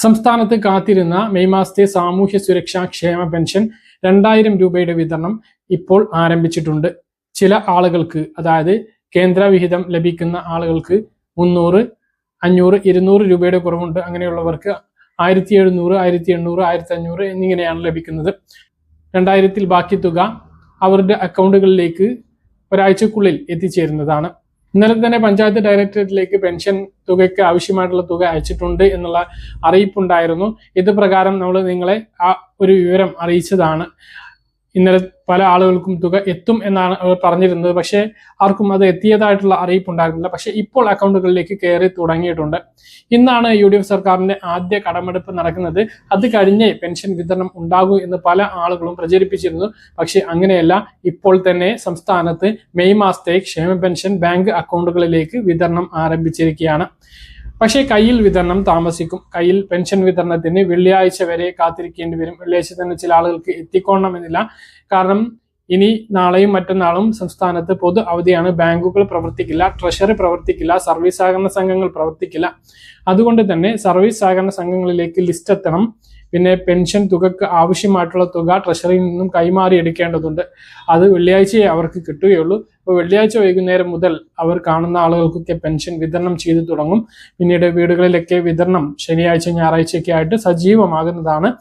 സംസ്ഥാനത്ത് കാത്തിരുന്ന മെയ് മാസത്തെ സാമൂഹ്യ സുരക്ഷാ ക്ഷേമ പെൻഷൻ 2000 രൂപയുടെ വിതരണം ഇപ്പോൾ ആരംഭിച്ചിട്ടുണ്ട്. ചില ആളുകൾക്ക്, അതായത് കേന്ദ്രവിഹിതം ലഭിക്കുന്ന ആളുകൾക്ക് 300, 500, 200 രൂപയുടെ കുറവുണ്ട്. അങ്ങനെയുള്ളവർക്ക് 1700, 1800, 1500 എന്നിങ്ങനെയാണ് ലഭിക്കുന്നത്. 2000-ൽ ബാക്കി തുക അവരുടെ അക്കൗണ്ടുകളിലേക്ക് ഒരാഴ്ചക്കുള്ളിൽ എത്തിച്ചേരുന്നതാണ്. ഇന്നലെ തന്നെ പഞ്ചായത്ത് ഡയറക്ടറേറ്റിലേക്ക് പെൻഷൻ തുകയ്ക്ക് ആവശ്യമായിട്ടുള്ള തുക അയച്ചിട്ടുണ്ട് എന്നുള്ള അറിയിപ്പുണ്ടായിരുന്നു. ഇത് പ്രകാരം നമ്മൾ നിങ്ങളെ ആ ഒരു വിവരം അറിയിച്ചതാണ്. ഇന്നലെ പല ആളുകൾക്കും തുക എത്തും എന്നാണ് അവർ പറഞ്ഞിരുന്നത്. പക്ഷേ ആർക്കും അത് എത്തിയതായിട്ടുള്ള അറിയിപ്പുണ്ടായിരുന്നില്ല. പക്ഷേ ഇപ്പോൾ അക്കൗണ്ടുകളിലേക്ക് കയറി തുടങ്ങിയിട്ടുണ്ട്. ഇന്നാണ് UDF സർക്കാരിന്റെ ആദ്യ കടമെടുപ്പ് നടക്കുന്നത്. അത് കഴിഞ്ഞേ പെൻഷൻ വിതരണം ഉണ്ടാകൂ എന്ന് പല ആളുകളും പ്രചരിപ്പിച്ചിരുന്നു. പക്ഷേ അങ്ങനെയല്ല. ഇപ്പോൾ തന്നെ സംസ്ഥാനത്ത് മെയ് മാസത്തെ ക്ഷേമ പെൻഷൻ ബാങ്ക് അക്കൗണ്ടുകളിലേക്ക് വിതരണം ആരംഭിച്ചിരിക്കുകയാണ്. പക്ഷേ കയ്യിൽ വിതരണം താമസിക്കും. കയ്യിൽ പെൻഷൻ വിതരണത്തിന് വെള്ളിയാഴ്ച വരെ കാത്തിരിക്കേണ്ടി വരും. വെള്ളിയാഴ്ച തന്നെ ചില ആളുകൾക്ക് എത്തിക്കൊള്ളണമെന്നില്ല. കാരണം ഇനി നാളെയും മറ്റന്നാളും സംസ്ഥാനത്ത് പൊതു അവധിയാണ്. ബാങ്കുകൾ പ്രവർത്തിക്കില്ല, ട്രഷറി പ്രവർത്തിക്കില്ല, സർവീസ് സഹകരണ സംഘങ്ങൾ പ്രവർത്തിക്കില്ല. അതുകൊണ്ട് തന്നെ സർവീസ് സഹകരണ സംഘങ്ങളിലേക്ക് ലിസ്റ്റ് എത്തണം. പിന്നെ പെൻഷൻ തുകക്ക് ആവശ്യമായിട്ടുള്ള തുക ട്രഷറിയിൽ നിന്നും കൈമാറി എടുക്കേണ്ടതുണ്ട്. അത് വെള്ളിയാഴ്ചയെ അവർക്ക് കിട്ടുകയുള്ളൂ. അപ്പോൾ വെള്ളിയാഴ്ച വൈകുന്നേരം മുതൽ അവർ കാണുന്ന ആളുകൾക്കൊക്കെ പെൻഷൻ വിതരണം ചെയ്തു തുടങ്ങും. പിന്നീട് വീടുകളിലൊക്കെ വിതരണം ശനിയാഴ്ച, ഞായറാഴ്ചയൊക്കെ ആയിട്ട് സജീവമാകുന്നതാണ്.